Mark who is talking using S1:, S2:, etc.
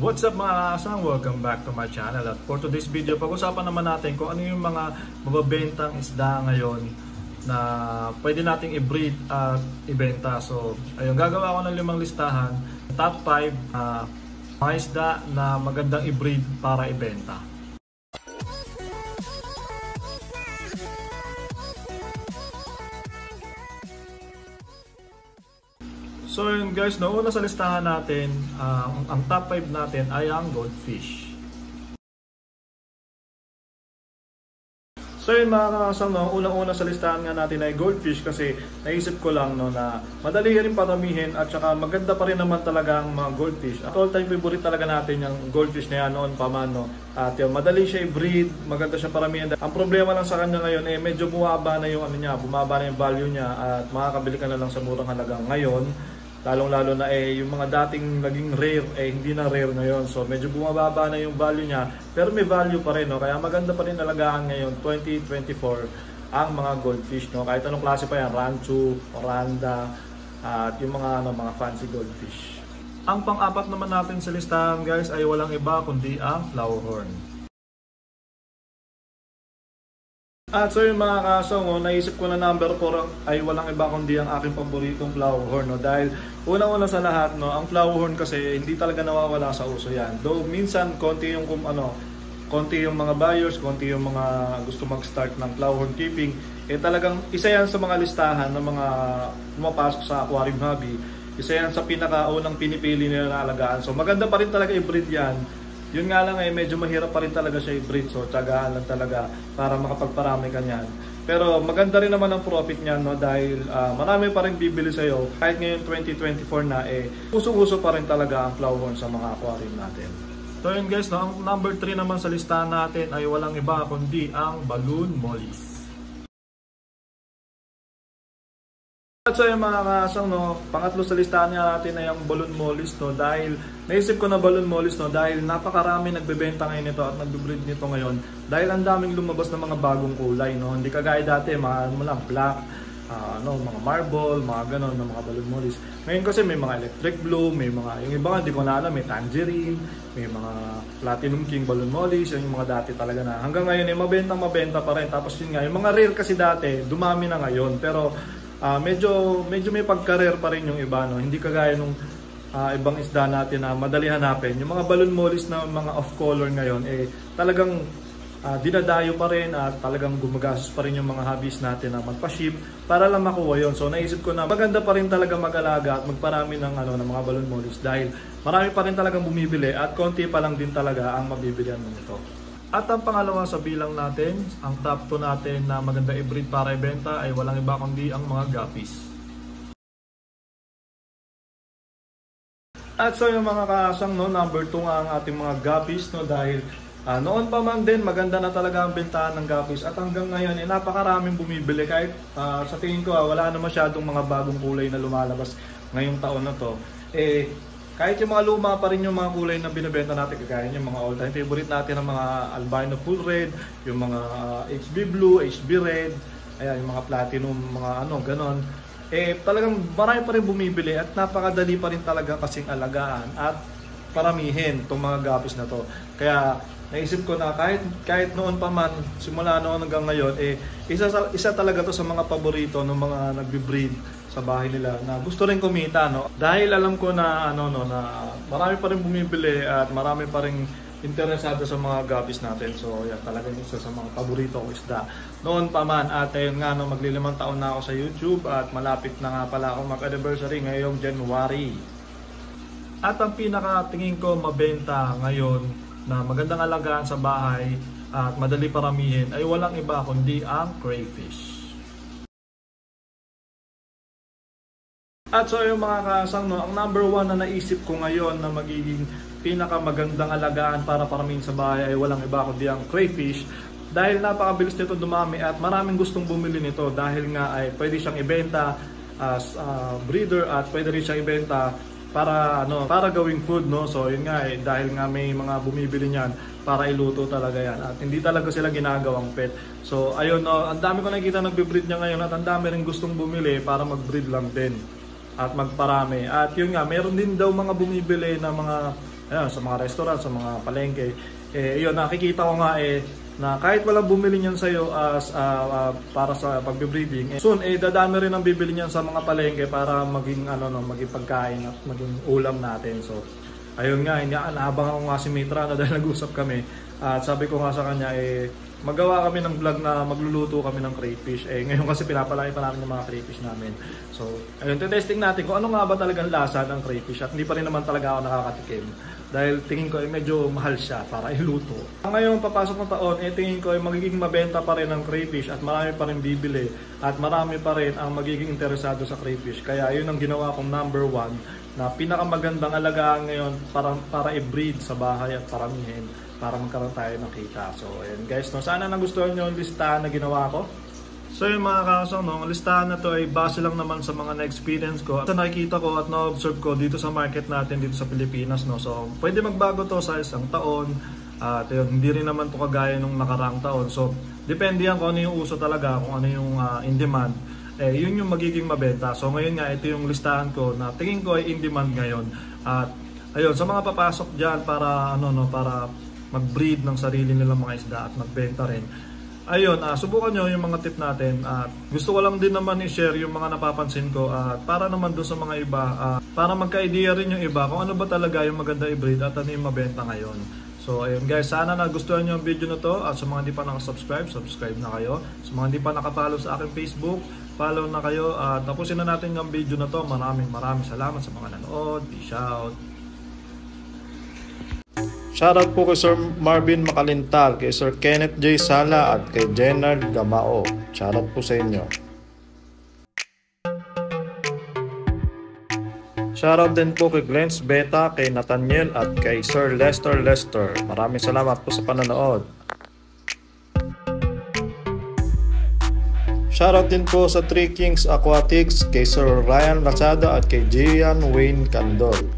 S1: What's up mga kasang? Welcome back to my channel. At for today's video, pag-usapan naman natin kung ano yung mga mababentang isda ngayon na pwede nating i-breed at ibenta. So, ayun, gagawa ko ng 5 listahan. Top 5 mga isda na magandang i-breed para ibenta. So yun guys, noong una sa listahan natin, ang top 5 natin ay ang goldfish. So yun mga kasang, no, unang-una sa listahan nga natin ay goldfish kasi naisip ko lang no, na madali rin paramihin at saka maganda pa rin naman talaga ang mga goldfish. At all time favorite talaga natin yung goldfish na yan noon pa man. No? At yun, madali siya i-breed, maganda siya paramihin. Ang problema lang sa kanya ngayon eh medyo bumaba na yung bumaba na yung value niya at makakabili ka na lang sa murang halaga ngayon. Lalong-lalo na yung mga dating naging rare hindi na rare ngayon. So medyo bumababa na yung value niya, pero may value pa rin, no? Kaya maganda pa rin alagaan ngayon 2024 ang mga goldfish, no? Kahit anong klase pa yan, rancho, oranda, at yung mga fancy goldfish. Ang pang-apat naman natin sa listahan guys ay walang iba kundi ang flowerhorn. At so yung mga kasong, naisip ko na number 4 ay walang iba kundi ang aking paboritong flowerhorn, no? Dahil una-una sa lahat, no, ang flowerhorn kasi hindi talaga nawawala sa uso yan. Though minsan konti yung konti yung mga buyers, konti yung mga gusto mag-start ng flowerhorn keeping, talagang isa yan sa mga listahan ng mga pumapasok sa aquarium hobby. Isa yan sa pinakaunang pinipili nila na alagaan. So maganda pa rin talaga i-breed yan. Yun nga lang medyo mahirap pa rin talaga siya i-breed, so tsagaan lang talaga para makapagparami ka niyan. Pero maganda rin naman ang profit niyan, no, dahil marami pa rin bibili sa'yo. Kahit ngayon 2024 na uso-uso pa rin talaga ang flowerhorn sa mga aquarium natin. So yun guys, no, ang number 3 naman sa listahan natin ay walang iba kundi ang balloon mollies. At so yung mga kasang, no, pangatlo sa listahan natin ay ang balloon mollies, no, dahil naisip ko na balloon mollies, no, dahil napakarami nagbebenta ngayon nito at nagbe-breed nito ngayon dahil ang daming lumabas ng mga bagong kulay, no, hindi kagaya dati mga black, mga marble, mga ganon ng mga balloon mollies. Ngayon kasi may mga electric blue, may mga yung iba hindi ko na alam, may tangerine, may mga platinum king balloon mollies, yung mga dati talaga na hanggang ngayon mabenta pa rin. Tapos yun nga, yung mga rare kasi dati dumami na ngayon, pero medyo may pagka-rare pa rin yung iba, no? Hindi kagaya nung ibang isda natin na madali hanapin. Yung mga balloon mollies na mga off-color ngayon talagang dinadayo pa rin at talagang gumagastos pa rin yung mga hobbies natin na magpa-ship para lang makuha yon. So naisip ko na maganda pa rin talaga mag-alaga at magparami ng mga balloon mollies dahil marami pa rin talagang bumibili at konti pa lang din talaga ang mabibilihan mo nito. At ang pangalawa sa bilang natin, ang top 2 natin na maganda i-breed para ibenta ay walang iba kundi ang mga guppies. At so yung mga kasang, no, number 2 nga ang ating mga guppies, no, dahil noon pa man din maganda na talaga ang bentahan ng guppies at hanggang ngayon napakaraming bumibili kahit sa tingin ko wala na masyadong mga bagong kulay na lumalabas ngayong taon na to. Kahit yung mga luma pa rin yung mga kulay na binibenta natin, kagaya yung mga all-time favorite natin ng mga albino full red, yung mga HB blue, HB red, ayan, yung mga platinum, mga ganon. Talagang marami pa rin bumibili at napakadali pa rin talaga kasing alagaan at paramihin itong mga guppies na to. Kaya naisip ko na kahit noon pa man, simula noon hanggang ngayon, isa talaga to sa mga paborito ng mga nagbe-breed sa bahay nila na gusto rin kumita, no? Dahil alam ko na na marami pa rin bumibili at marami pa rin interesado sa mga guppies natin. So yan talaga isa sa mga paborito ko isda noon pa man. At ayun nga, no, maglilimang taon na ako sa YouTube at malapit na nga pala ako mag-anniversary ngayong January. At ang pinaka-tingin ko mabenta ngayon na magandang alagaan sa bahay at madali paramihin ay walang iba kundi ang crayfish. At so yung mga kasang, no, ang number 1 na naisip ko ngayon na magiging pinakamagandang alagaan para paramihin sa bahay ay walang iba kundi ang crayfish. Dahil napakabilis nito dumami at maraming gustong bumili nito dahil nga ay pwede siyang ibenta as breeder at pwede rin siyang ibenta para gawing food, no. So yun nga dahil nga may mga bumibili niyan para iluto talaga yan at hindi talaga sila ginagawang pet. So ayun, no, ang dami ko nakikita nagbe-breed niya ngayon at ang dami rin gustong bumili para mag-breed lang din at magparami. At yun nga, meron din daw mga bumibili na mga ayan, sa mga restaurant, sa mga palengke. Yun, nakikita ko nga na kahit walang bumili niyan sa'yo as para sa pagbe-breeding, soon dadami rin ang bibili niyan sa mga palengke para maging maging pagkain at maging ulam natin. So ayun nga, naabangan ko nga si Mitra na dahil nag-usap kami at sabi ko nga sa kanya magawa kami ng vlog na magluluto kami ng crayfish. Ngayon kasi pinapalaki pa namin yung mga crayfish namin. So ayun, testing natin kung ano nga ba talagang lasa ng crayfish at hindi pa rin naman talaga ako nakakatikim. Dahil tingin ko medyo mahal siya para iluto. Ngayon papasok ng taon, tingin ko magiging mabenta pa rin ang crayfish at marami pa rin bibili at marami pa rin ang magiging interesado sa crayfish. Kaya yun ang ginawa kong number 1 na pinakamagandang alagaan ngayon para i-breed sa bahay at paramihin para magkaroon tayo ng kita. So ayun guys, sana nagustuhan nyo yung listahan na ginawa ko. So yung mga kasang, ang listahan na to ay base lang naman sa mga na-experience ko at nakikita ko at na-observe ko dito sa market natin dito sa Pilipinas. So pwede magbago to sa isang taon at hindi rin naman to kagaya nung nakaraang taon. So depende yan kung ano yung uso talaga, kung ano yung in demand. Yun yung magiging mabenta. So ngayon nga, ito yung listahan ko na tingin ko ay in demand ngayon. At ayun, sa mga papasok dyan para para mag-breed ng sarili nilang mga isda at magbenta rin. Ayun, subukan nyo yung mga tip natin at gusto ko lang din naman i-share yung mga napapansin ko at para naman doon sa mga iba, para magka-idea rin yung iba kung ano ba talaga yung maganda i-breed at ano yung mabenta ngayon. So ayun guys, sana nagustuhan nyo yung video na to at sa mga hindi pa nakasubscribe, subscribe na kayo. Sa mga hindi pa nakapollow sa aking Facebook, follow na kayo at tapusin na natin yung video na to. Maraming salamat sa mga nanood. Peace out! Shoutout po kay Sir Marvin Makalintal, kay Sir Kenneth J. Sala at kay Jenard Gamao. Shoutout po sa inyo. Shoutout din po kay Glens Beta, kay Nathaniel at kay Sir Lester. Maraming salamat po sa panonood. Shoutout din po sa Three Kings Aquatics, kay Sir Ryan Lazada at kay Gian Wayne Candol.